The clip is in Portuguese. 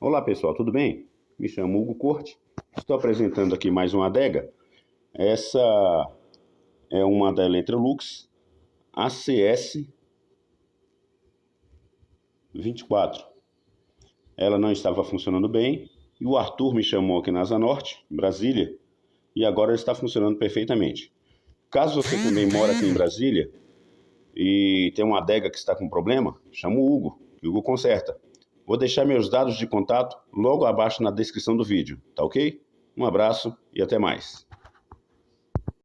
Olá pessoal, tudo bem? Me chamo Hugo Corte, estou apresentando aqui mais uma adega. Essa é uma da Electrolux ACS 24. Ela não estava funcionando bem e o Arthur me chamou aqui na Asa Norte, em Brasília, e agora está funcionando perfeitamente. Caso você também mora aqui em Brasília e tem uma adega que está com problema, chama o Hugo, que o Hugo conserta. Vou deixar meus dados de contato logo abaixo na descrição do vídeo, tá ok? Um abraço e até mais.